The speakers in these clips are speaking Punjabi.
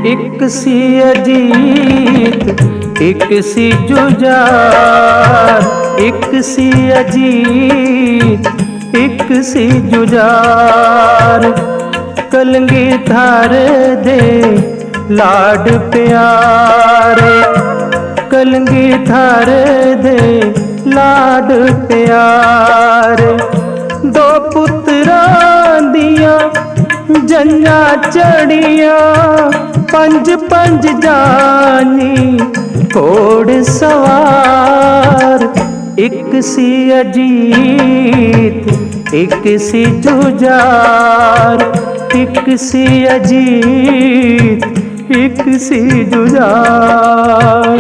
एक सी अजीत एक सी जुजार, एक सी अजीत एक सी जुजार। कलंगी धार दे लाड प्यारे, कलंगी धार दे लाड प्यारे। दो पुत्रां दियां जन्ना चढ़िया, पंज पंज जानी घोड़ सवार। एक सी अजीत एक सी जुजार, एक सी अजीत एक सी जुजार।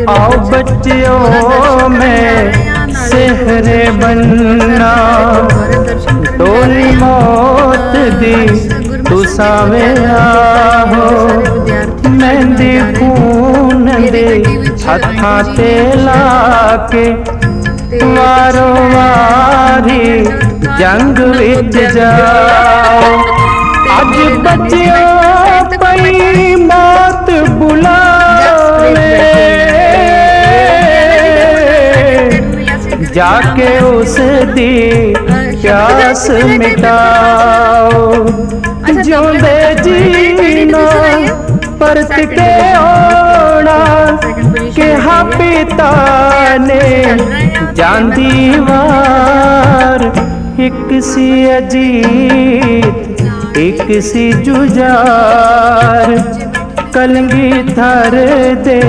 आओ बच्चियों में सेहरे बनना, डोली मौत दी तुसावे आहो। मेहंदी खून दे हत्थां ते लाके, वारो वारी जंग विच जाओ। अज बच्चियों पई मौत बुलावे, जाके उस दी प्यास मिटाओ। जिउंदे जीना परत के ओना, कहा पिता ने जांदी वार। एक सी अजीत एक सी जुजार, कलंगी धर दे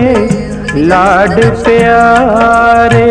लाड प्यारे।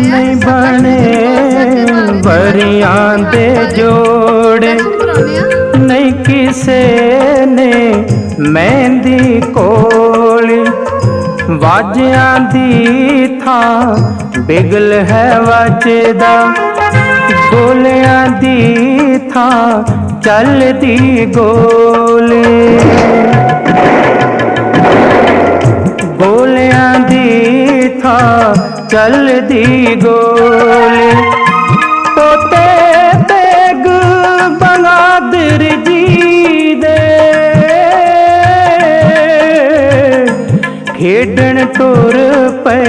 नहीं बने वरियां दे जोड़े, नहीं किसे ने मेहंदी कोली। वाजियां दी थां बिगल है वजदा, गोलियां दी थां चलदी गोली। गोलियां दी थां चलदी गोली। पोते तेग बहादुर जी दे, खेडन टुर पे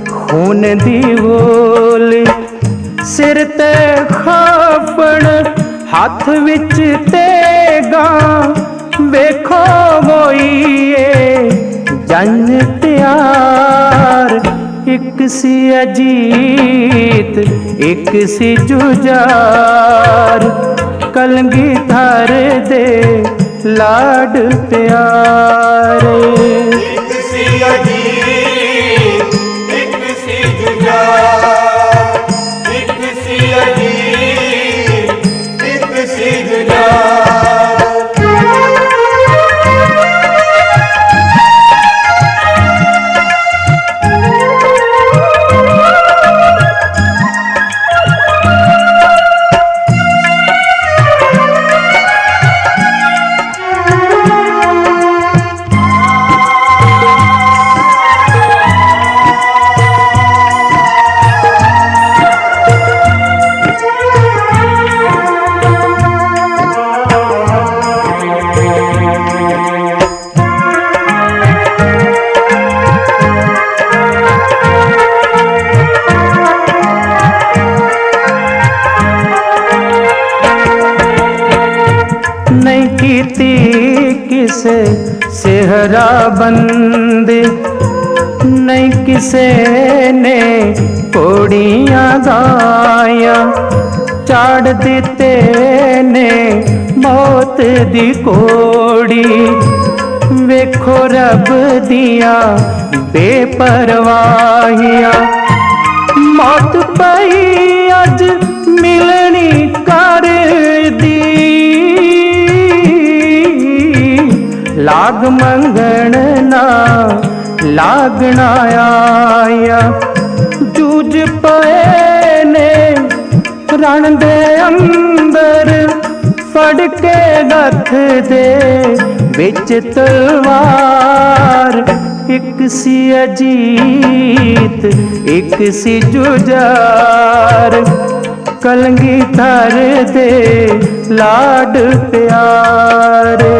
खून दी बोली। सिर ते खाफण हाथ विच तेगा, वेखो होइए जंग तैयार। एक सी अजीत एक सी जुजार, कलंगी धर दे लाड प्यारे। एक सी अजीत एक सी जुजार, एक सी अजीत एक सी जुजार। किसे सेहरा बंदे, नहीं किसे ने कोड़ियां गाया, चाड़ दिते ने मौत दी कोड़ी। वेखो रब दिया बेपरवाहिया, मौत पई अज मिलनी कर दी, लाग मंगण ना लागना आया। जूझ पए ने रण दे अंदर, फड़ के गथ दे विच तलवार। एक सी अजीत एक सी जुजार, कलगीधर दे लाड प्यारे।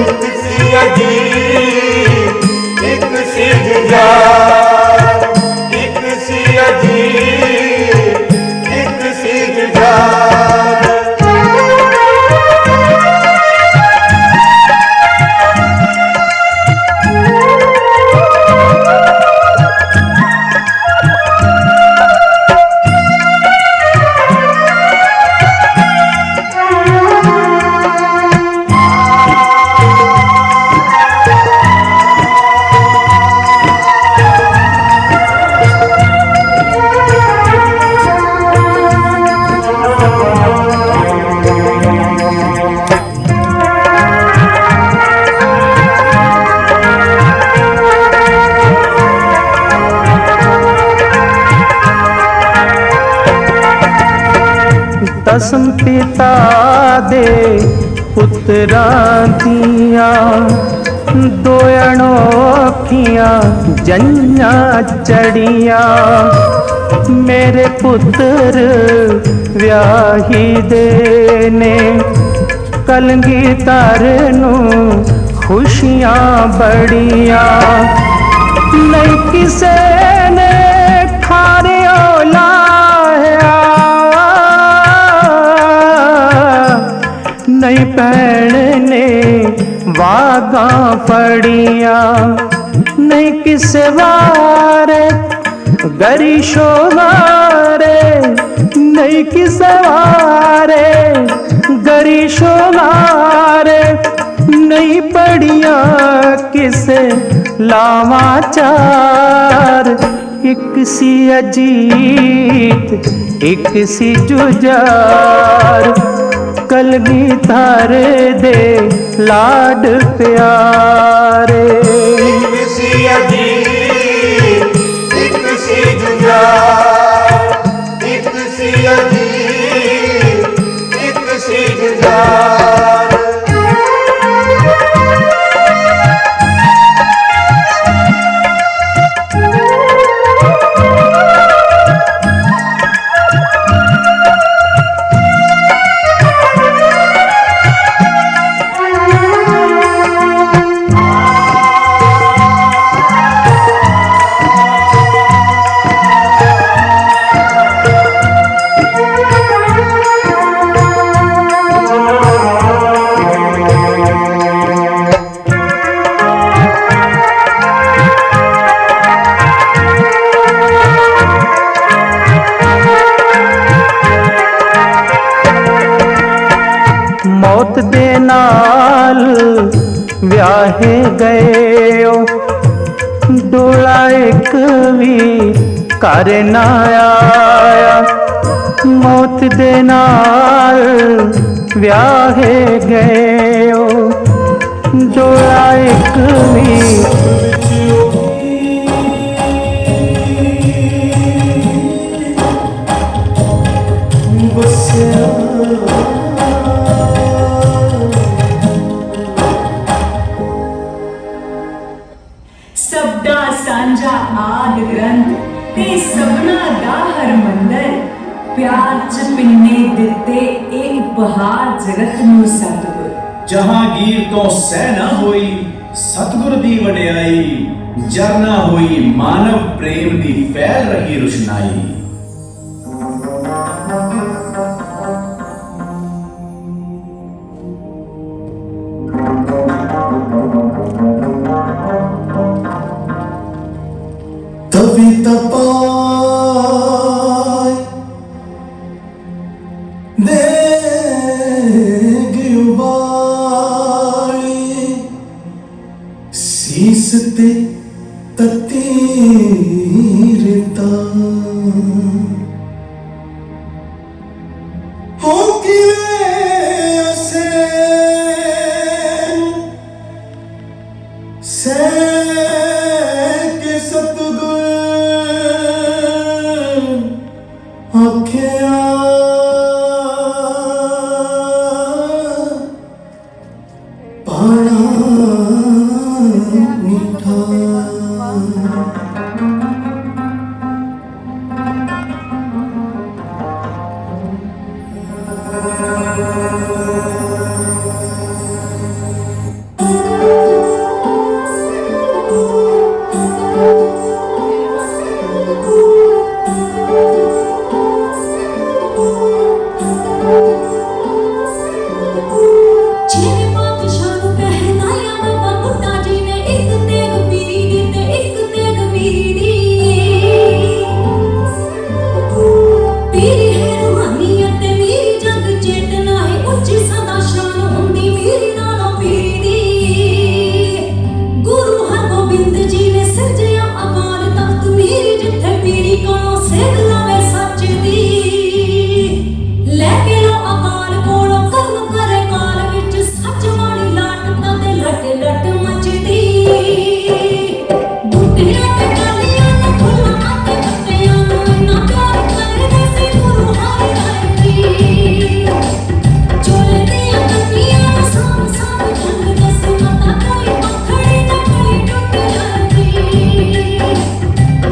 एक सी अजीत एक सी जुजार, एक सी अजीत एक सी जुजार। दसम पिता दे पुत्रां दिया, दो अनोखियां जन्नां चढ़िया। मेरे पुत्र व्याही दे ने, कलगीधर नूं खुशियां बड़िया। नहीं किसे ने खारियो लाया, नहीं भैन ने वागा फड़िया। नहीं किसे वारे गरिशो वारे, नहीं किसे वारे गरिशो वारे। नहीं पड़िया किसे लावा चार, एक सी अजीत एक सी जुजार, कलगीधर दे लाड प्यारे। एक सी अजीत एक सी जुजार, एक सी अजीत एक सी जुजार। मौत दे नाल व्याहे गए, डोला एक भी घर ना आया। मौत दे नाल व्याहे गए, डोला एक भी सबदा सांझा आद ग्रंथ ते सबना दा हरमंदर, प्यार च पिन्ने दिते ए उपहार जगत नूं सतगुर। जहांगीर तो सह ना होई सतगुर दी वडियाई, जर ना होई मानव प्रेम दी फैल रही रुशनाई। ਤਵੀ ਤਪਾਏ ਦੇਗ ਉਬਾਲੀ ਸੀਸ ਤੇ ਤਤੀ ਰਿਤਾ ਹੋ ਕਿਵੇਂ ਅਸੇ ਕੇ ਸਤਿਗੁਰ ਆਖਿਆ ਪਾਣਾ ਮਿਠਾ ਛੇ ਪਾਤਸ਼ਾਹ ਨੂੰ ਪਹਿਨਾਇਆ ਬਾਬਾ ਬੁੱਢਾ ਜੀ ਨੇ ਇੱਕ ਤੇਗ ਪੀਰੀ ਦੀ ਤੇ ਇੱਕ ਤੇਗ ਮੀਰੀ ਦੀ ਪੀਰੀ ਹੈ ਰੂਹਾਨੀਅਤ ਤੇ ਮੀਰੀ ਜਗ ਚੇਤਨਾ ਹੈ ਉੱਚੀ ਸਦਾ ਸ਼ਾਨ ਹੁੰਦੀ ਮੀਰੀ ਨਾਲੋਂ ਪੀਰੀ ਦੀ ਗੁਰੂ ਹਰਗੋਬਿੰਦ ਜੀ ਨੇ ਸਿਰਜਿਆ ਅਕਾਲ ਤਖਤ ਮੀਰੀ ਜਿੱਥੇ ਪੀਰੀ ਕੋਲੋਂ ਸੇਧ ਲਾਵੇ ਸੱਚ ਦੀ ਲੈ ਕੇ ਲੋ ਅਕਾਲ ਕੋਲੋਂ ਕਰਮ ਕਰੇ ਕਾਲ ਵਿੱਚ ਸੱਚ ਵਾਲੀ ਲਾਟ ਤੇ ਲਟ ਲਟ ਮਚਦੀ ਬੁੱਢਿਆਂ ਤੇ ਕਾਲੀਆਂ ਨੂੰ ਫੁੱਲਾਂ ਤੇ ਪੱਤਿਆਂ ਨੂੰ ਇੰਨਾ ਪਿਆਰ ਕਰਦੇ ਸੀ ਗੁਰੂ ਹਰਿ ਜੀ ਚੋਲਦੀਆਂ ਕੰਨੀਆਂ ਨੂੰ ਸਾਂਭ ਸਾਂਭ ਝੱਲਦੇ ਸੀ ਮਤਾ ਕੋਈ ਪਖੜੀ ਨਾ ਕੋਈ ਟੁੱਟ ਜਾਂਦੀ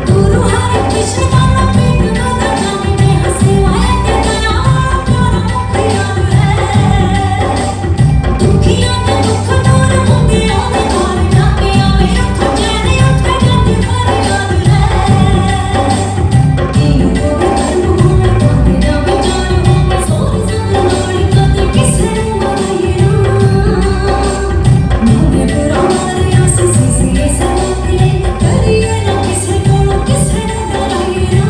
ਗੁਰੂ ਹਰਿ ਕ੍ਰਿਸ਼ਨ ਵਾਲਾ ਪਿੰਡ ਦਾ ਨਾਮ ਤੇ ਹੱਸੇ ਵਾਏ ਤੇ ਦਇਆ ਪਿਆਰ ਮੁਖ ਯਾਦ ਹੈ ਦੁਖੀਆਂ ਦੇ ਦੁੱਖ ਦੂਰ ਹੁੰਦੇ ਆਵੇ ਘਰ ਜਾ ਕੇ ਆਵੇ ਉੱਠ ਚੈਨ ਉੱਠ ਜਾਂਦੀ ਫਰਿਆਦ ਹੈ ਇਹ ਕੋਈ ਧਰਮ ਹੋਵੇ ਪਾਪੀ ਦਾ ਵਿਚਾਰ ਹੋਵੇ ਸੋਹਣੀ ਸੰਗ ਨਾਲ ਕਦੇ ਕਿਸੇ ਨੂੰ ਮਨਾਈਏ ਨਾ ਮੋਗੇ ਬੁਰਾ ਮਾਰਿਆ ਸੀ ਐਸੇ ਵਾਕਲੇ ਕਰੀਏ ਨਾ ਕਿਸੇ ਕੋਲੋਂ ਕਿਸੇ ਨੂੰ ਡਰਾਈਏ ਨਾ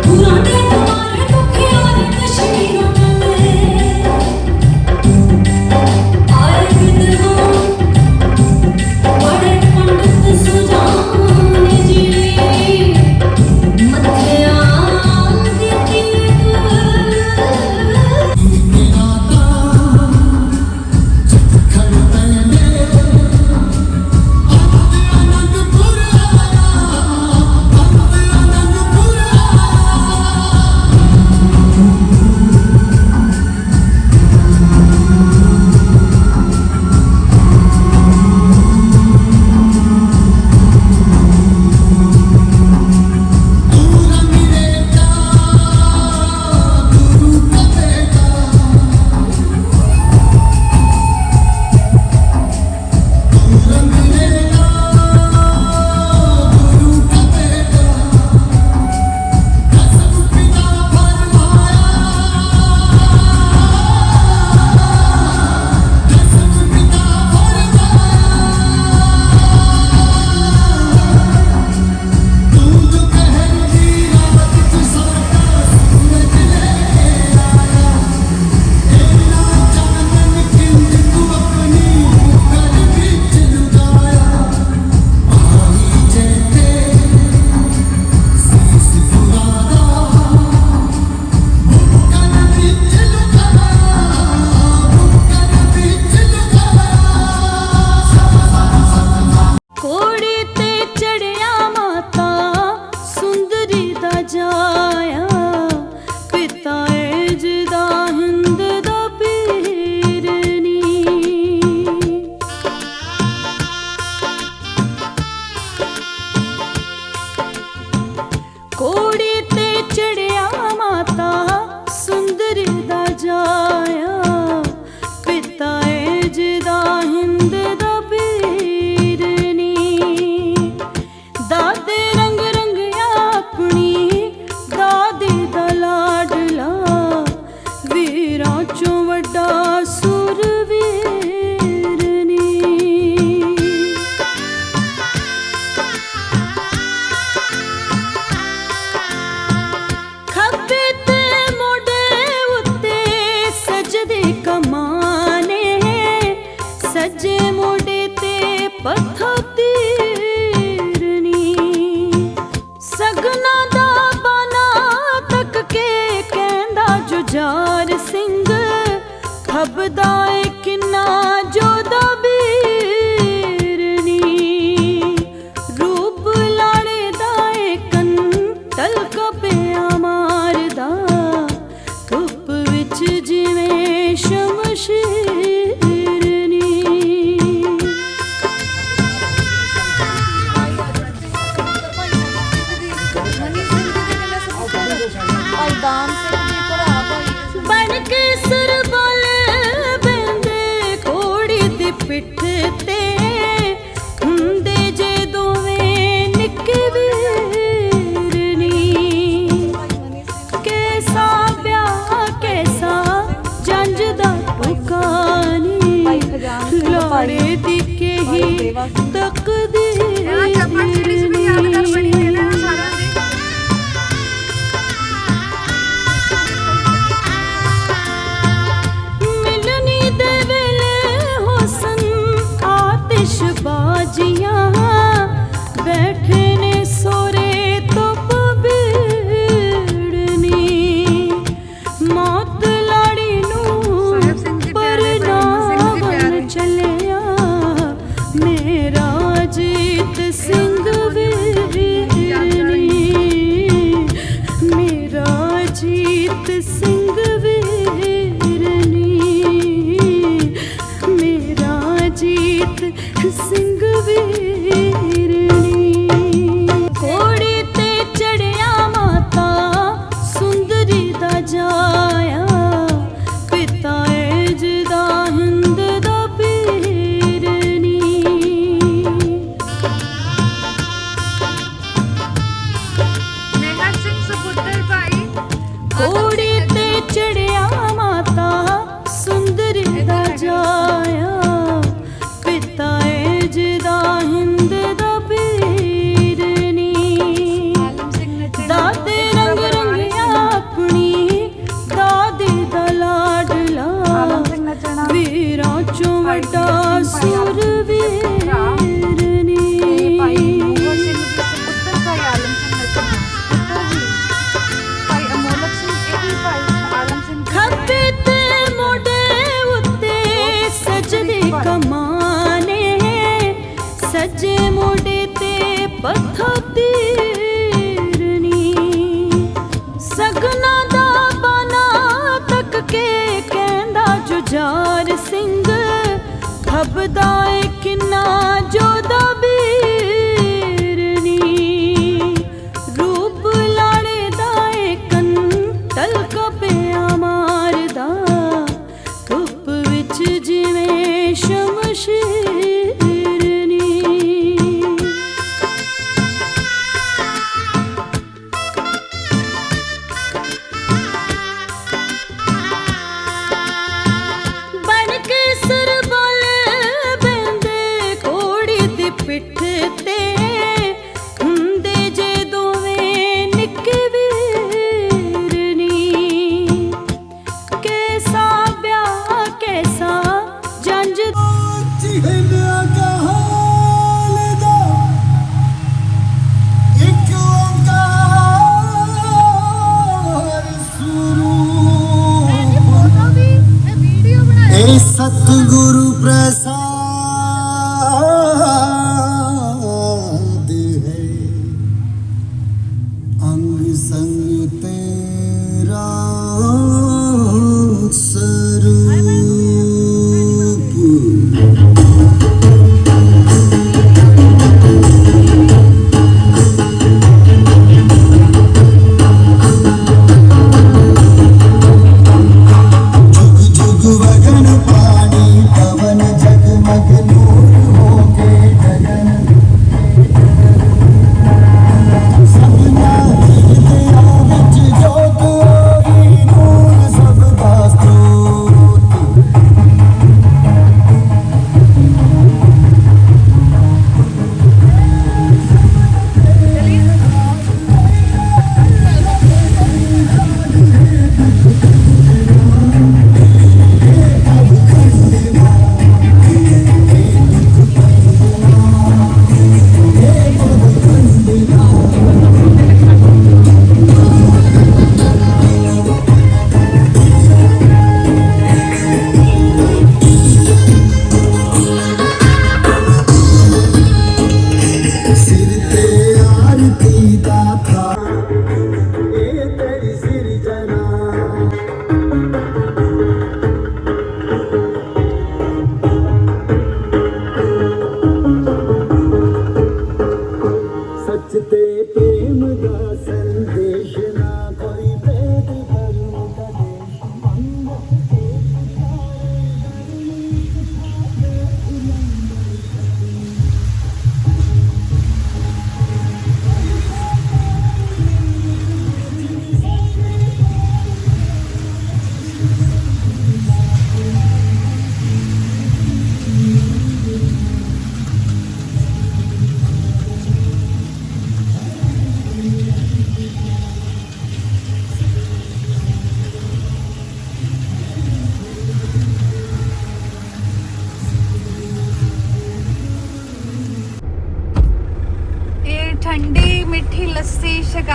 ਗੁਰਾਂ ਦੇ ਦੁਆਰੇ ਦੁਖੀਆਂ ਦੇ ਕਸ਼ਮੀਰੋਂ ਚੱਲੇ ਆਏ ਵਿਦਵਾਨ ਬੜੇ ਪੰਡਿਤ ਸੁਜਾਨ ਜੀ ਮੱਥਿਆਂ ਦੀ ਟਿਕ ਕੋੜੇ ਤੇ ਚੜਿਆ ਮਾਤਾ ਸੁੰਦਰੀ ਦਾ ਜਾਇਆ ਪਿਤਾ ਏਜ ਦਾ ਹਿੰਦ ਦਾ ਪੀਰਨੀ ਕੋੜੇ ਤੇ ਚੜਿਆ ਮਾਤਾ ਸੁੰਦਰੀ ਦਾ ਜਾਇਆ ਪਿਤਾ ਏਜ ਦਾ ਹਿੰਦ ਦਾ ਪੀਰਨੀ ਦਾਦੇ ਰੰਗ ਰੰਗਿਆ ਫੱਬਦਾ ਏ ਕਿੰਨਾ ਜੋਦਾ ਬੀਰਨੀ ਰੂਪ ਲਾੜੇ ਦਾ ਏ ਕੰਟਲ ਕਪਿਆ ਮਾਰਦਾ ਧੁੱਪ ਵਿੱਚ ਜਿਵੇਂ ਸ਼ਮਸ਼ੀਰਨੀ ਬਣ ਕੇ ਸਰਬਲ ਬੈੰਦੇ ਘੋੜੀ ਦੀ ਪਿੱਠ ਤੇ ਹੁੰਦੇ ਜੇ ਦੋਵੇਂ ਨਿੱਕੇ ਵੀਰਨੀ ਕੈਸਾ ਵਿਆਹ ਕੈਸਾ ਜੰਝ ਦਾ ਟੁਕਾਨੀ ਲਾੜੇ ਦੀ ਕਹੀ ਤਕਦੀਰ ਬਾਜੀਆਂ ਬੈਠੇ ਨੇ ਸੋਰੇ ਤੋਂ ਪਬੀੜਨੀ ਮੌਤ ਲਾੜੀ ਨੂੰ ਪਰਨਾਵਨ ਚੱਲਿਆ ਮੇਰਾ ਜੀਤ ਸਿੰਘ ਵੀਰਨੀ ਮੇਰਾ ਜੀਤ ਸਿੰਘ ਵੀਰਨੀ ਮੇਰਾ ਜੀਤ ਸਿੰਘ ਵੀਰਨੀ ਘੋੜੇ ਤੇ ਚੜਿਆ ਮਾਤਾ ਸੁੰਦਰੀ ਦਾ ਜਾਇਆ ਪਿਤਾ ਏਜ ਦਾ ਹਿੰਦ ਦਾ ਪੀਰਨੀ ਮੇਹਰ ਸਿੰਘ ਸੁਪੁੱਤਰ ਭਾਈ ਘੋੜੇ ਤੇ ਚੜਿਆ ਮਾਤਾ ਸੁੰਦਰੀ ਦਾ ਜਾਇਆ ਪਿਤਾ ਏਜ ਦਾ ਹਿੰਦ ਦਾ ਪੀਰਨੀ ਦਾਦੇ ਰੰਗ ਰੰਗਿਆ ਆਪਣੀ ਦਾਦੀ ਦਾ ਲਾਡਲਾ ਵੀਰਾਂ ਚੋਂ ਵੱਡਾ ਸੂਰਵੀਰਨੀ ਭਾਈ ਮੋਹਰ ਸਿੰਘ ਜੀ ਸੁਪੁੱਤਰ ਭਾਈ ਆਲਮ ਸਿੰਘ ਨੱਚਣਾ ਪੁੱਤਰ ਜੀ ਭਾਈ ਅਮੋਲਕ ਸਿੰਘ ਇਹ ਵੀ ਭਾਈ ਆਲਮ ਸਿੰਘ ਖੱਬੇ ਤੇ ਮੋਢੇ ਉੱਤੇ ਸਜਦੀ ਕਮਾਨੇ ਸੱਜੇ ਮੋਢੇ ਤੇ ਪੱਥਰ ਤੀਰਨੀ ਸਗਨਾ ਦਾ ਬਾਨਾ ਤੱਕ ਕੇ ਕਹਿੰਦਾ ਜੁਝਾਰ ਸਿੰਘ ਖੱਬਦਾ ਏ ਕਿੰਨਾ ਜੋਦਾ ਬੀਰਨੀ ਰੂਪ ਲਾੜੇ ਦਾ ਏ ਕੰਟਲ ਕਪਿਆ ਮਾਰਦਾ ਧੁੱਪ ਵਿੱਚ ਜਿਵੇਂ ਸ਼ਮਸ਼ੀਰਨੀ ਬਣ ਕੇ ਸਰਬਲ ਬੈੰਦੇ ਘੋੜੀ ਦੀ ਪਿੱਠ ਤੇ ਹੁੰਦੇ ਜੇ ਦੋਵੇਂ ਨਿੱਕੇ ਵੀਰਨੀ ਕੈਸਾ ਵਿਆਹ ਕੈਸਾ ਜੰਝ ਚਿਹਨਿਆ ਦਾ ਹਾਲ ਦਾ ਇੱਕ ਓੰਕਾਰ ਸਰੂਪ ਫੋਟੋ ਵੀ ਇਹ ਵੀਡੀਓ ਬਣਾਈ ਇਹ ਸਤਿਗੁਰੂ ਪ੍ਰਸਾਦ ਹੈ ਅੰਗ ਸੰਗ ਤੇਰਾ ਸਰੂਪ जुग जुग वगन पानी पवन जगमग नूर होके गगन सबना हृदया विच जोत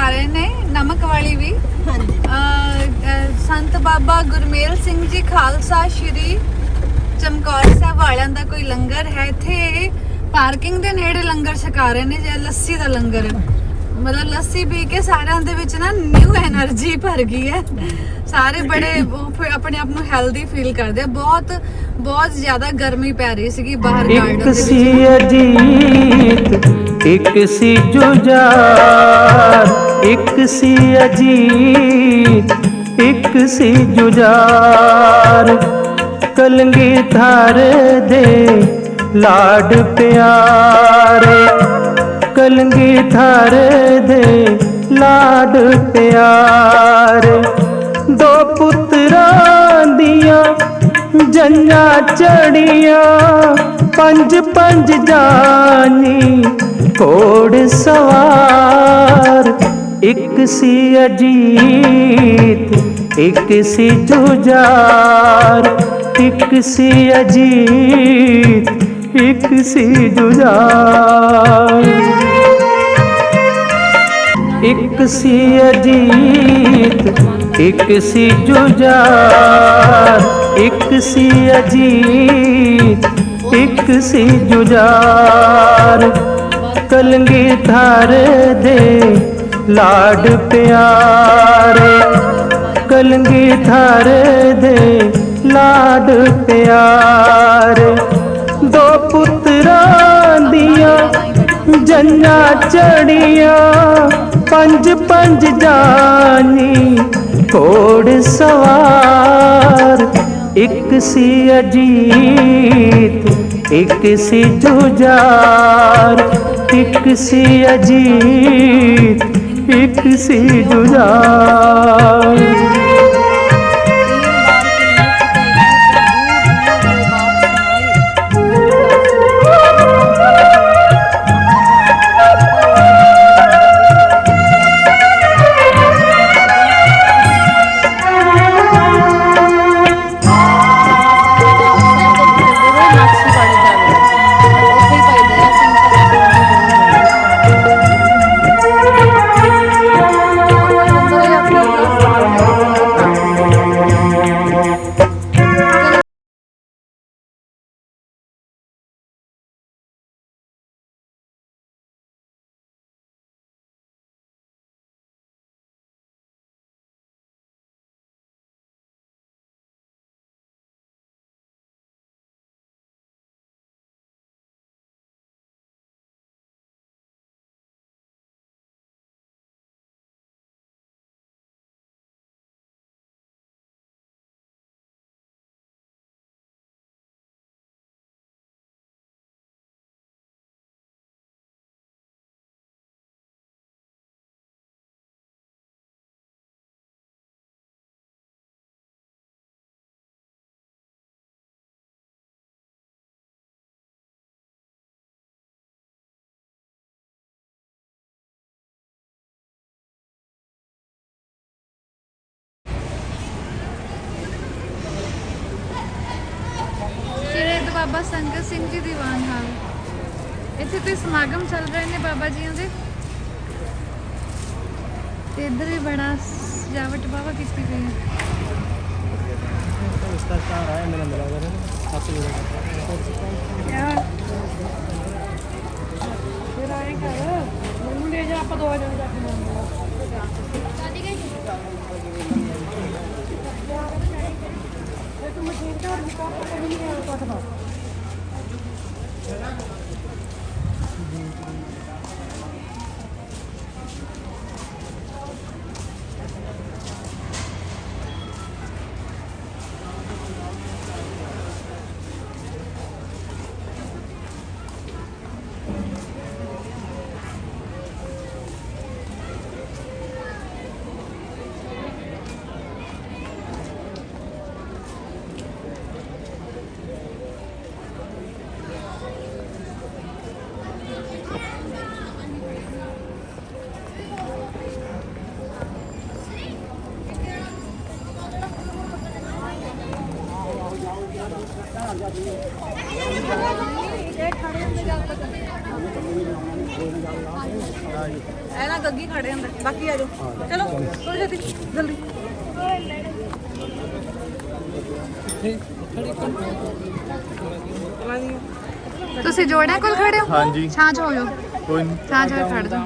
ਛਕਾ ਰਹੇ ਨੇ ਨਮਕ ਵਾਲੀ ਵੀ। ਸੰਤ ਬਾਬਾ ਗੁਰਮੇਲ ਸਿੰਘ ਜੀ ਖਾਲਸਾ ਸ਼੍ਰੀ ਚਮਕੌਰ ਸਾਹਿਬ ਵਾਲਿਆਂ ਦਾ ਕੋਈ ਲੰਗਰ ਹੈ ਇੱਥੇ। ਪਾਰਕਿੰਗ ਦੇ ਨੇੜੇ ਲੰਗਰ ਛਕਾ ਰਹੇ ਨੇ, ਜੇ ਲੱਸੀ ਦਾ ਲੰਗਰ। ਮਤਲਬ ਲੱਸੀ ਪੀ ਕੇ ਸਾਰਿਆਂ ਦੇ ਵਿੱਚ ਨਾ ਨਿਊ એનર્ਜੀ ਭਰ ਗਈ ਹੈ। ਸਾਰੇ ਬੜੇ ਆਪਣੇ ਆਪ ਨੂੰ ਹੈਲਦੀ ਫੀਲ ਕਰਦੇ ਆ। ਬਹੁਤ ਜ਼ਿਆਦਾ ਗਰਮੀ ਪੈ ਰਹੀ ਸੀਗੀ ਬਾਹਰ ਗਾਰਡਨ ਇੱਕ ਦੇ ਸੀ ਵਿੱਚ। ਅਜੀਤ ਇੱਕ ਸੀ ਜੁਝਾਰ, ਇੱਕ ਸੀ ਅਜੀਤ ਇੱਕ ਸੀ ਜੁਝਾਰ। ਕਲਗੀਧਰ ਦੇ ਲਾਡ ਪਿਆਰੇ, ਕਲਗੀਧਰ ਦੇ ਲਾਡ ਪਿਆਰੇ। ਦੋ ਪੁੱਤਰਾਂ ਦੀਆਂ ਜੰਨਾਂ ਚੜੀਆਂ, ਪੰਜ ਪੰਜ ਜਾਨੀ ਘੋੜ ਸਵਾਰ। ਇੱਕ ਸੀ ਅਜੀਤ ਇੱਕ ਸੀ ਜੁਝਾਰ, ਇੱਕ ਸੀ ਅਜੀਤ ਇੱਕ ਸੀ ਜੁਝਾਰ। ਇੱਕ ਸੀ ਅਜੀਤ ਇੱਕ ਸੀ ਜੁਝਾਰ, ਇੱਕ ਸੀ ਅਜੀਤ ਇੱਕ ਸੀ ਜੁਝਾਰ। ਕਲਗੀਧਰ ਦੇ ਲਾਡ ਪਿਆਰੇ, ਕਲਗੀਧਰ ਦੇ ਲਾਡ ਪਿਆਰੇ। ਦੋ ਪੁੱਤਰਾਂ ਦੀਆਂ ਜੰਨਾਂ ਚੜੀਆਂ, ਪੰਜ ਪੰਜ ਜਾਨੀ ਘੋੜ ਸਵਾਰ। ਇੱਕ ਸੀ ਅਜੀਤ ਇੱਕ ਸੀ ਜੁਝਾਰ, ਇੱਕ ਸੀ ਅਜੀਤ ਇੱਕ ਸੀ ਜੁਝਾਰ। ਬਾਬਾ ਸੰਗਤ ਸਿੰਘ ਜੀ ਦੀਵਾਨ ਹਾਲ। ਇੱਥੇ ਕੋਈ ਸਮਾਗਮ ਚੱਲ ਰਹੇ ਨੇ ਬਾਬਾ ਜੀਆਂ ਦੇ, ਤੇ ਇੱਧਰ ਵੀ ਬੜਾ ਸਜਾਵਟ ਬਾਬਾ ਕੀਤੀ ਗਈ ਹੈ। ਫਿਰ ਆਏ ਕਰ ਮੈਨੂੰ ਲੈ ਜਾ, ਆਪਾਂ ਦੋ ਜਣੇ ਜਾ ਕੇ ਇਹ ਨਾ ਗੱਗੀ ਖੜੇ ਅੰਦਰ, ਬਾਕੀ ਆ ਜਾਓ। ਚਲੋ ਥੋੜੀ ਜਲਦੀ ਜਲਦੀ। ਤੁਸੀਂ ਜੋੜਿਆਂ ਕੋਲ ਖੜੇ ਹੋ? ਹਾਂਜੀ। ਛਾਂ ਚ ਹੋ ਜਾਓ, ਕੋਈ ਨਹੀਂ। ਛਾਂ ਚ ਖੜ ਜਾਓ।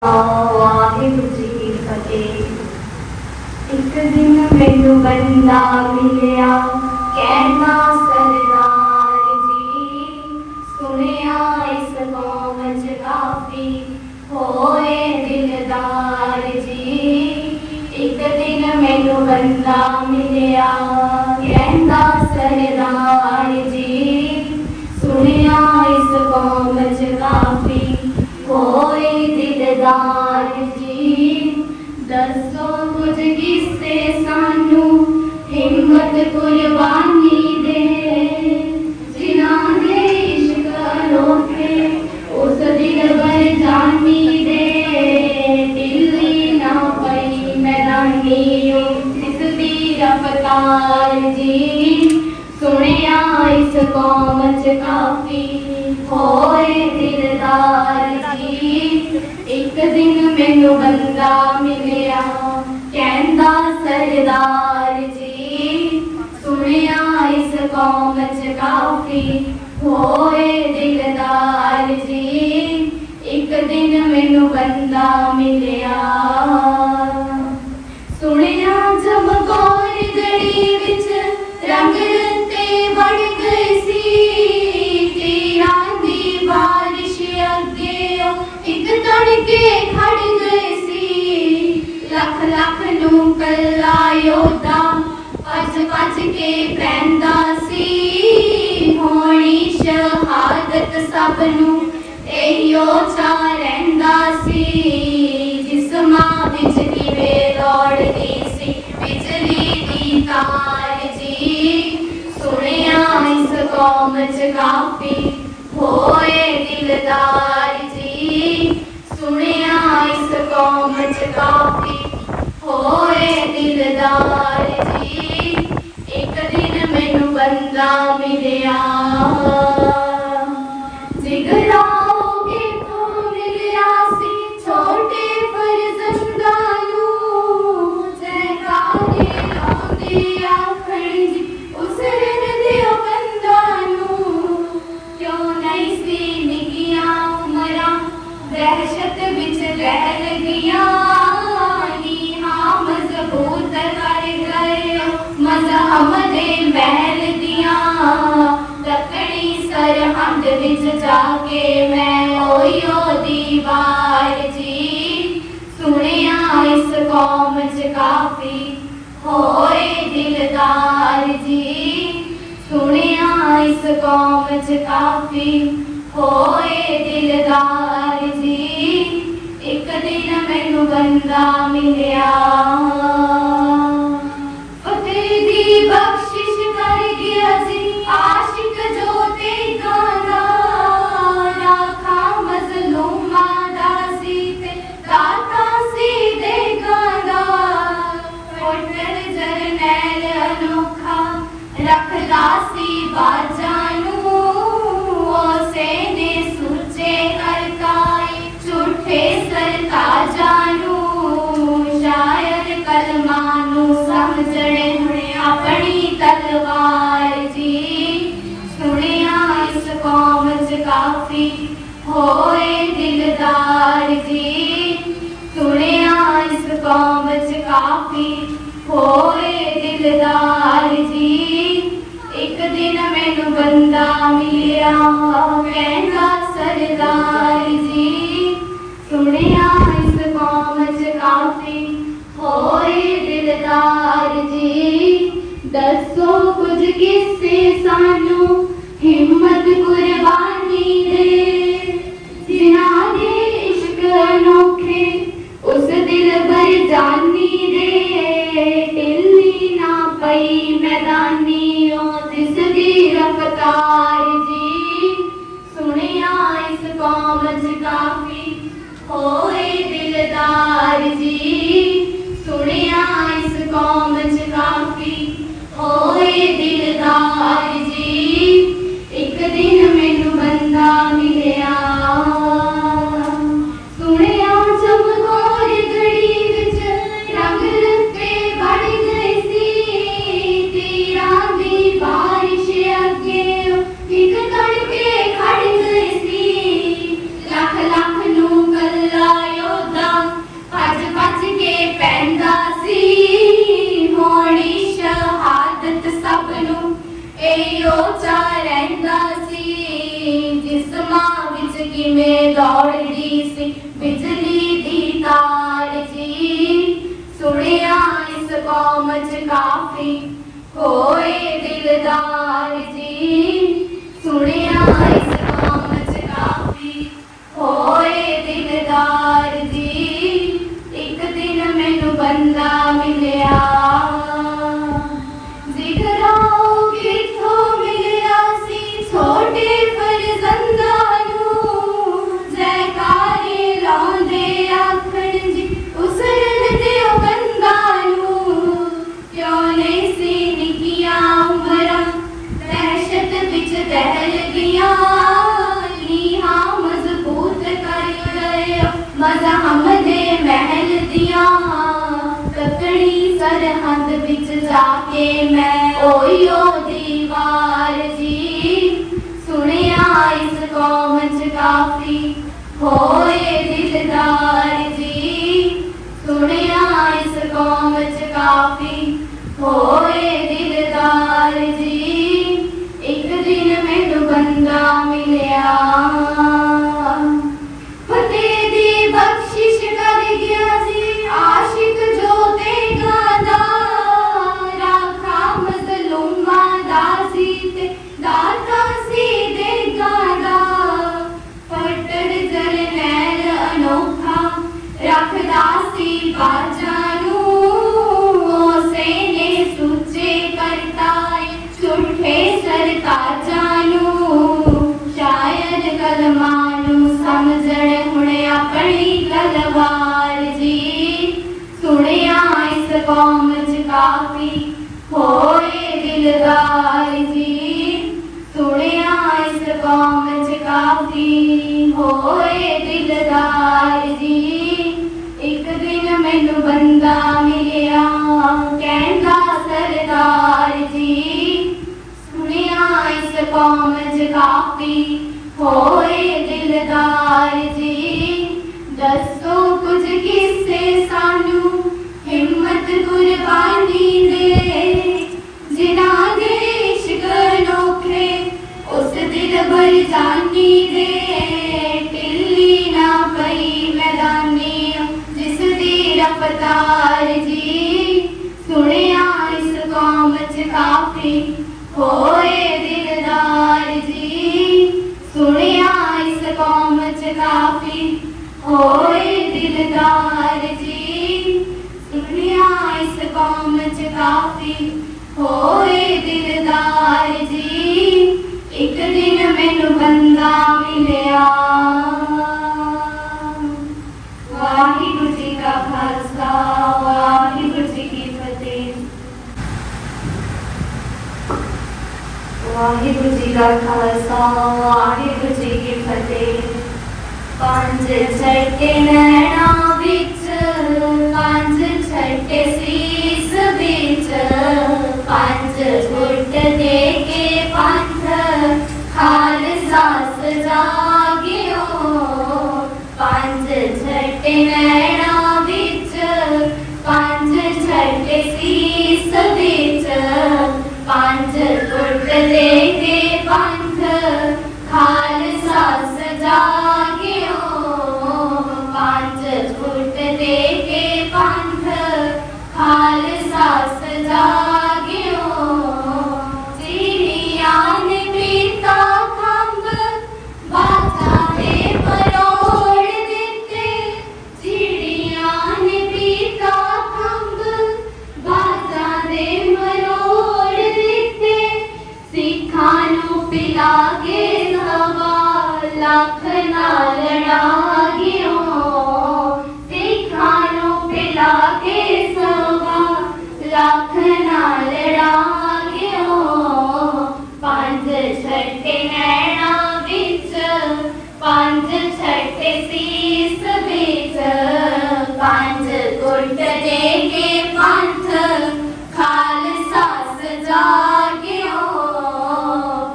ਵਾਹਿਗੁਰੂ ਜੀ ਕੀ ਫਤਿਹ। ਇੱਕ ਦਿਨ ਮੈਨੂੰ ਬੰਦਾ ਮਿਲਿਆ, ਕਹਿੰਦਾ ਸਰਦਾਰ ਜੀ, ਸੁਣਿਆ ਇਸ ਕੌਮ 'ਚ ਕਾਫੀ ਹੋਏ ਦਿਲਦਾਰ ਜੀ। ਇੱਕ ਦਿਨ ਮੈਨੂੰ ਬੰਦਾ ਮਿਲਿਆ, ਕਹਿੰਦਾ ਸਰਦਾਰ ਜੀ, ਸੁਣਿਆ ਇਸ ਕੌਮ 'ਚ ਕਾਫੀ ਹੋਏ ਦਿਲਦਾਰ ਜੀ। ਦੱਸੋ ਕੁਝ ਕਿੱਸੇ ਸਾਨੂੰ ਹਿੰਮਤ ਕੁਰਬਾਨੀ ਦੇ, ਜਿਨ੍ਹਾਂ ਦੇ ਇਸ਼ਕ ਅਨੋਖੇ ਉਸ ਦਿਲ ਵਰ ਜਾਨੀ ਦੇ। ਦਿੱਲੀ ਨਾ ਪਈ ਮੈਦਾਨੀ ਜਿਸ ਦੀ ਰਫਤਾਰ ਜੀ, ਸੁਣਿਆ ਇਸ ਕੌਮ 'ਚ ਕਾਫੀ ਹੋਏ ਦਿਲਦਾਰ ਜੀ। ਇੱਕ ਦਿਨ ਮੈਨੂੰ ਬੰਦਾ ਮਿਲਿਆ, ਕਹਿੰਦਾ ਸਰਦਾਰ ਜੀ, ਸੁਣਿਆ ਇਸ ਕੌਮ 'ਚ ਕਾਫੀ ਹੋਏ ਦਿਲਦਾਰ ਜੀ। ਇੱਕ ਦਿਨ ਮੈਨੂੰ ਬੰਦਾ ਮਿਲਿਆ, ਸੁਣਿਆ ਚਮਕੌਰ ਗੜੀ ਵਿੱਚ ਰੰਗ ਰਤੇ ਵੜ ਗਏ ਸੀ। ਤੀਰਾਂ ਦੀ ਬਾਰਿਸ਼ ਅੱਗੇ ਇੱਕ ਤੜਕੇ ਖੜ ਗਏ ਸੀ। ਲੱਖ ਲੱਖ ਨੂੰ ਕੱਲਾ ਯੋਧਾ ਭੱਜ ਭੱਜ ਕੇ ਪੈਂਦਾ ਸੀ। ਹੋਣੀ ਸ਼ਹਾਦਤ ਸਭ ਨੂੰ ਇਹੋ ਚਾਅ ਰਹਿੰਦਾ ਸੀ। ਜਿਸ ਮਾਂ ਵਿੱਚ ਦੀਵੇ ਦੌੜਦੀ ਸੀ ਬਿਜਲੀ ਦੀ ਤਾਰ ਜੀ, ਸੁਣਿਆ ਇਸ ਕੌਮ 'ਚ ਕਾਫੀ ਹੋਏ ਦਿਲਦਾਰ ਜੀ। ਸੁਣਿਆ ਇਸ ਕੌਮ 'ਚ ਕਾਫੀ ਹੋਏ ਦਿਲਦਾਰ ਜੀ। ਇੱਕ ਦਿਨ ਮੈਨੂੰ ਬੰਦਾ ਮਿਲਿਆ, ਜਿਗਰਾਓ ਕਿਥੋਂ ਮਿਲਿਆ ਸੀ ਛੋਟੇ ਫਰਜ਼ੰਦਾਂ ਨੂੰ। ਜੈਕਾਰੇ ਲਾਉਂਦੇ ਆਖਣ ਜੀ ਉਸ ਰਿਨ ਦਿਓ ਕੰਧਾਂ ਨੂੰ। ਕਿਉਂ ਨਹੀਂ ਸੀ ਨਿੱਕੀਆਂ ਉਮਰਾਂ ਦਹਿਸ਼ਤ ਵਿੱਚ ਰਹਿ ਲੱਗੀਆਂ। ਨੀਹਾਂ ਮਜ਼ਬੂਤ ਕਰ ਗਏ ਮਜ਼ਹਬ ਦੇ ਮਹਿਲ ਦੀਆਂ। ਦੱਖਣੀ ਸਰਹੰਦ ਵਿੱਚ ਜਾ ਕੇ ਮੈਂ ਓਯੋ ਦੀਵਾਰ ਜੀ, ਸੁਣਿਆ ਇਸ ਕੌਮ 'ਚ ਕਾਫੀ ਹੋਏ ਦਿਲਦਾਰ ਜੀ। ਸੁਣਿਆ ਇਸ ਕੌਮ 'ਚ ਕਾਫੀ ਹੋਏ ਦਿਲਦਾਰ ਜੀ। ਇੱਕ ਦਿਨ ਮੈਨੂੰ ਬੰਦਾ ਮਿਲਿਆ, ਫਤਿਹ ਦੀ ਬਖਸ਼ਿਸ਼ ਕਰ ਗਿਆ ਸੀ ਆਸ਼ਿਕ ਜੋ ਤੇ ਗਾਣਾ। ਰਾਖਾ ਮਜ਼ਲੂਮਾਂ ਦਾ ਸੀ ਤੇ ਦਾਤਾ ਸੀ ਦੇ ਗਾਣਾ। ਫੌਜਰ ਜਰਨੈਲ ਅਨੋਖਾ ਰੱਖਦਾ ਸੀ ਬਾਜਾਂ ਨੂੰ। ਉਸੇ ਨੇ ਸੁੱਚੇ ਕਰਤਾਏ ਝੂਠੇ ਸਰਤਾਜਾਂ ਨੂੰ। ਸ਼ਾਇਰ ਕਲਮਾਂ ਨੂੰ ਸਮਝਣੇ ਆਪਣੀ ਤਲਵਾਰ ਜੀ, ਸੁਣਿਆ ਇਸ ਕੌਮ 'ਚ ਕਾਫੀ ਹੋਏ ਦਿਲਦਾਰ ਜੀ। ਸੁਣਿਆ ਇਸ ਕੌਮ 'ਚ ਕਾਫੀ ਹੋਏ ਦਿਲਦਾਰ ਜੀ। ਇੱਕ ਦਿਨ ਮੈਨੂੰ ਬੰਦਾ ਮਿਲਿਆ, ਕਹਿੰਦਾ ਸਰਦਾਰ ਜੀ, ਸੁਣਿਆ ਇਸ ਕੌਮ 'ਚ ਕਾਫੀ ਹੋਏ ਦਿਲਦਾਰ ਜੀ। दसो कुछ किस्से सानू हिम्मत कुर्बानी दे जिन्हां दे इश्क अनोखे उस दिल भर जानी दे ढिल्ली ना पई मैदानी ओ जिसदी रफ्तार जी सुनिया इस कौम च काफी होए दिलदार जी सुनिया इस कौम च काफी होए दिलदार जी एक दिन मैनू बंदा मिलिया सुनिया चमकोर घड़ी विच रंग रत्ते बढ़ गए सी तीरां दी बारिश अगे एक तड़के खड़ गए सी लख लख नू कल्ला योद्धा भज भज के पैंदा सी होनी शहादत सब नू एयो चा रहिंदा सी जिस्मां विच किवें दौड़दी सी बिजली दी तार जी सुनिया इस कौम च काफी होए दिलदार जी सुनिया इस कौम च काफी होए दिलदार जी एक दिन मैनू बंदा मिलिया जिगराओ किथों मिलिया सी छोटे फरजंदां नू जयकारे लाउंदे आखण जी उस रन दिओ बंदां नू क्यों नहीं सी निकियां उमरां दहशत विच दहल गईयां नीहां मजबूत कर गए मज़हम दे महल दियां तकड़ी सरहद विच जाके मैं ओयो दीवार जी सुनिया इस कौम च काफी होए दिलदार जी सुनिया इस कौम च काफी होए दिलदार जी एक दिन मैनू बंदा मिलिया फतेह दी बख्शिश कर गया सी आशिक जो ते गादा राखा मजलूमा दासी ते दाता सी दे गादा फटड़ जरनैल अनोखा रखदा सी बाजानू ओसे ने सुचे करता झूठे सरताजानू शायद कलमानू समझण हुणे अपनी तलवार जी सुनिया इस कौम च काफी होए दिलदार जी सुनिया इस कौम च काफी होए दिलदार जी एक दिन मैनू बंदा मिलिया कहंदा सरदार जी सुनिया इस कौम च काफी होए दिलदार जी दसो कुछ किस्से सानू हिम्मत कुर्बानी दे जिन्हां दे इश्क अनोखे उस दिल भर जानी दे ढिल्ली ना पई मैदानी जिसदी रफ्तार जी सुनिया इस कौम च काफी होए दिलदार जी सुनिया इस कौम च काफी होए दिलदार जी सुनिया इस कौम च काफी होए दिलदार जी एक दिन मैनू बंदा मिलिया वाहिगुरू जी का खालसा वाहिगुरू जी की फतेह वाहिगुरू जी का खालसा वाहिगुरू जी की फतेह पंज छटे नैना विच पंज छटे शीस विच पंज घुट दे के पंथ खालसा सजा गयो पंज छटे नैना विच पंज छटे शीस विच पंज घुट दे के पंथ खालसा सजा गयो पंज घुट दे के पंथ खालसा सजा गयो ਨਾਲ ਲੜਾਂਗਿਓ ਸਿੱਖਾਂ ਨੂੰ ਪਿਲਾ ਕੇ ਸਵਾ ਲੱਖ ਨਾਲ ਲੜਾਂਗਿਓ ਪੰਜ ਛੱਟੇ ਨੈਣਾ ਵਿੱਚ ਪੰਜ ਛੱਟੇ ਸੀਸ ਵਿੱਚ ਪੰਜ ਗੁੱਟ ਦੇ ਕੇ ਪੰਥ ਖਾਲਸਾ ਸਜਾਗਿਓ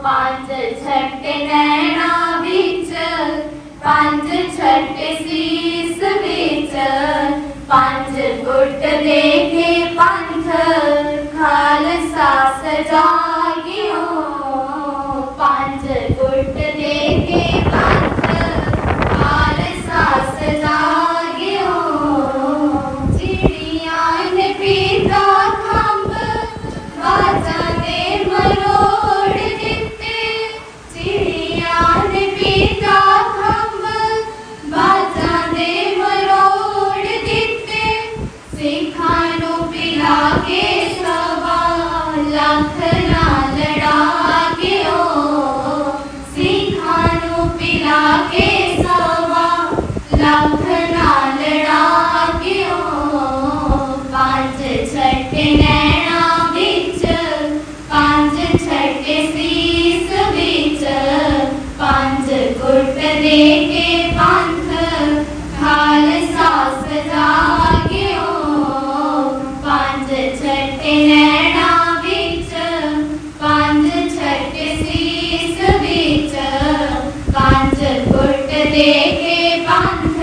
ਪੰਜ ਛੱਟੇ ਨੈਣਾ ਵਿੱਚ ਪੰਜ ਛੱਟੇ ਸੀਸ ਵਿੱਚ ਪੰਜ ਗੁੱਟ ਦੇ ਕੇ ਪੰਥ ਖਾਲਸਾ ਸਜਾਗਿਓ ਪੰਜ ਗੁੱਟ ਦੇ ਕੇ ਪੰਥ ਖਾਲਸਾ ਸਜਾਗਿਓ ਚਿੜੀਆਂ ਨੇ ਪੀਤਾ ਖੰਭ ਬਾਜਾਂ ਦੇ ਮਰੋੜ ਦਿੱਤੇ ਚਿੜੀਆਂ ਨੇ ਪੀਤਾ ਖੰਭ ਬਾਜਾਂ ਦੇ ਮਰੋੜ ਦਿੱਤੇ ਸਿੱਖਾਂ ਨੂੰ ਪਿਲਾ ਕੇ ਸਵਾ ਲੱਖ ਨਾਲ ਲੜਾਂਗਿਓ ਸਿੱਖਾਂ ਨੂੰ ਪਿਲਾ ਕੇ ਸਵਾ ਲੱਖ ਨਾਲ ਲੜਾਂਗਿਓ ਪੰਜ ਛੱਟੇ ਨੈਣਾ ਵਿੱਚ ਪੰਜ ਛੱਟੇ ਸੀਸ ਵਿੱਚ ਪੰਜ ਗੁੱਟ ਦੇ ਕੇ ਪੰਥ ਖਾਲਸਾ ਸਜਾਗਿਓ ਪੰਜ ਛੱਟੇ ਨੈਣਾ ਵਿੱਚ ਪੰਜ ਛੱਟੇ ਸੀਸ ਵਿੱਚ ਪੰਜ ਗੁੱਟ ਦੇ ਕੇ ਪੰਥ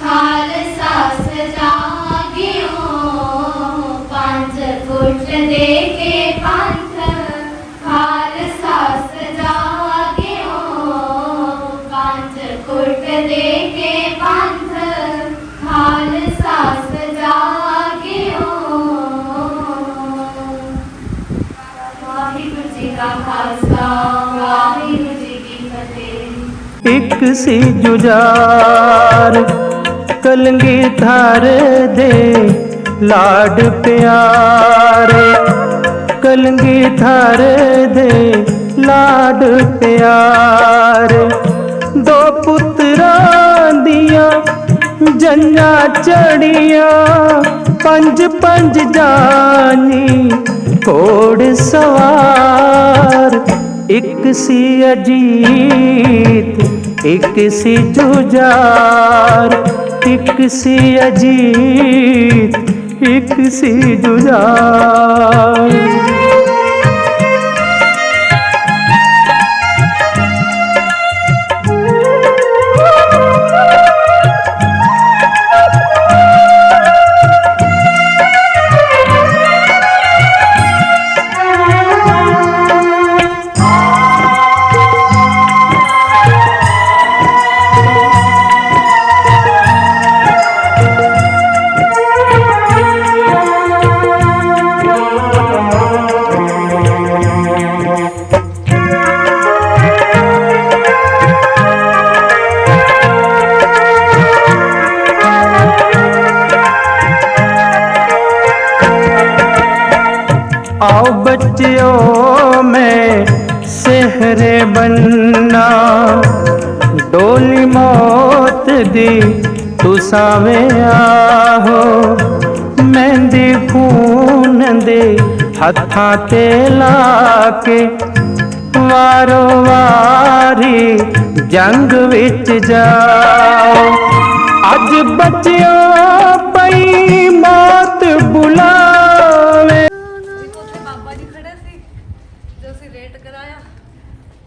ਖਾਲਸਾ ਸਜਾਗਿਓ ਪੰਜ ਗੁੱਟ ਦੇ ਕੇ ਪੰਥ ਖਾਲਸਾ ਸਜਾਗਿਓ ਪੰਜ ਗੁੱਟ ਦੇ ਕੇ ਪੰਥ ਖਾਲਸਾ ਸਜਾਗਿਓ ਵਾਹਿਗੁਰੂ ਜੀ ਕਾ ਖਾਲਸਾ ਵਾਹਿਗੁਰੂ ਜੀ ਕੀ ਫਤਿਹ ਇੱਕ ਸੀ ਜੁਝਾਰ ਕਲਗੀ ਧਾਰ ਦੇ ਲਾਡ ਪਿਆਰੇ ਕਲਗੀ ਧਾਰ ਦੇ ਲਾਡ ਪਿਆਰੇ ਦੋ ਪੁੱਤਰਾਂ ਦੀਆਂ ਜੰਨਾਂ ਚੜੀਆਂ ਪੰਜ ਪੰਜ ਜਾਨੀ ਘੋੜ ਸਵਾਰ ਇੱਕ ਸੀ ਅਜੀਤ ਇੱਕ ਸੀ ਜੁਝਾਰ ਇੱਕ ਸੀ ਅਜੀਤ ਇੱਕ ਸੀ ਜੁਝਾਰ आओ बच्चियों में सेहरे बनना डोली मौत दी तुसावे आहो मेहंदी खून दे हत्थां ते ला के वारो वारी जंग विच जाओ अज बच्चियों पई मौत बुलावे ਉੱਥੇ ਬਾਬਾ ਜੀ ਖੜੇ ਸੀ ਜੋ ਅਸੀਂ ਰੇਟ ਕਰਾਇਆ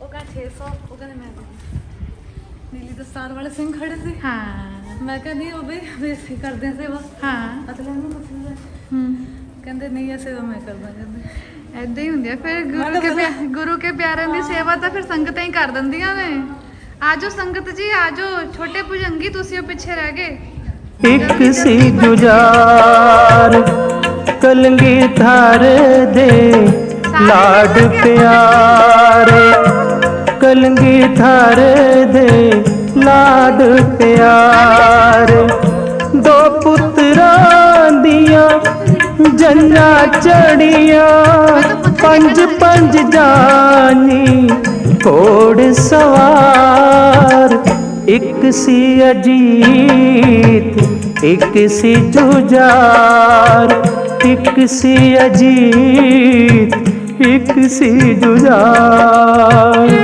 ਉਹ ਕਹਿੰਦਾ 600 ਉਹ ਕਹਿੰਦੇ ਮੈਂ ਨੀਲੀ ਦਸਤਾਰ ਵਾਲੇ ਸਿੰਘ ਖੜੇ ਸੀ ਹਾਂ ਮੈਂ ਕਿਹਾ ਨਹੀਂ ਉਹ ਵੀ ਬੇਸੀ ਕਰਦੇ ਆ ਸੇਵਾ ਹਾਂ ਅਤਲੇ ਨੂੰ ਮਤਲਬ ਕਹਿੰਦੇ ਨਹੀਂ ਇਹ ਸੇਵਾ ਮੈਂ ਕਰਦਾ ਕਹਿੰਦੇ ਏਦਾਂ ਹੀ ਹੁੰਦੀ ਆ ਫਿਰ ਗੁਰੂ ਕੇ ਪਿਆਰਿਆਂ ਦੀ ਸੇਵਾ ਤਾਂ ਫਿਰ ਸੰਗਤਾਂ ਹੀ ਕਰ ਦਿੰਦੀਆਂ ਨੇ ਆਜੋ ਸੰਗਤ ਜੀ ਆਜੋ ਛੋਟੇ ਭੁਜੰਗੀ ਤੁਸੀਂ ਉਹ ਪਿੱਛੇ ਰਹਿ ਗਏ ਇੱਕ ਸੀ ਜੁਝਾਰ ਕਲਗੀ ਧਾਰ ਦੇ ਲਾਡ ਪਿਆਰੇ ਕਲਗੀ ਧਾਰ ਦੇ ਲਾਡ ਪਿਆਰੇ ਦੋ ਪੁੱਤਰਾਂ ਦੀਆਂ ਜੰਨਾਂ ਚੜੀਆਂ ਪੰਜ ਪੰਜ ਜਾਨੀ ਘੋੜ ਸਵਾਰ एक सी अजीत एक सी जुजार, एक सी अजीत एक सी जुजार।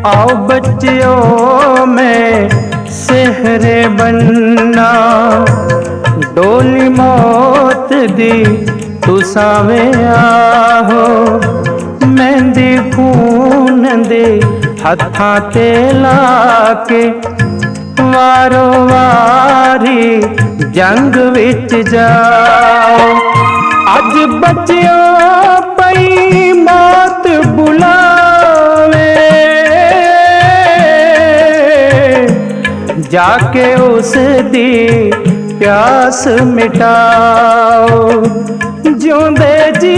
आओ बच्चियों में सेहरे बनना, डोली मौत दी तुसावे आहो, मेहंदी खून दे हत्थां ते लाके, वारो वारी जंग विच जाओ। अज बच्चियों पई मौत बुलावे, जाके उस दी प्यास मिटाओ। जिउंदे जी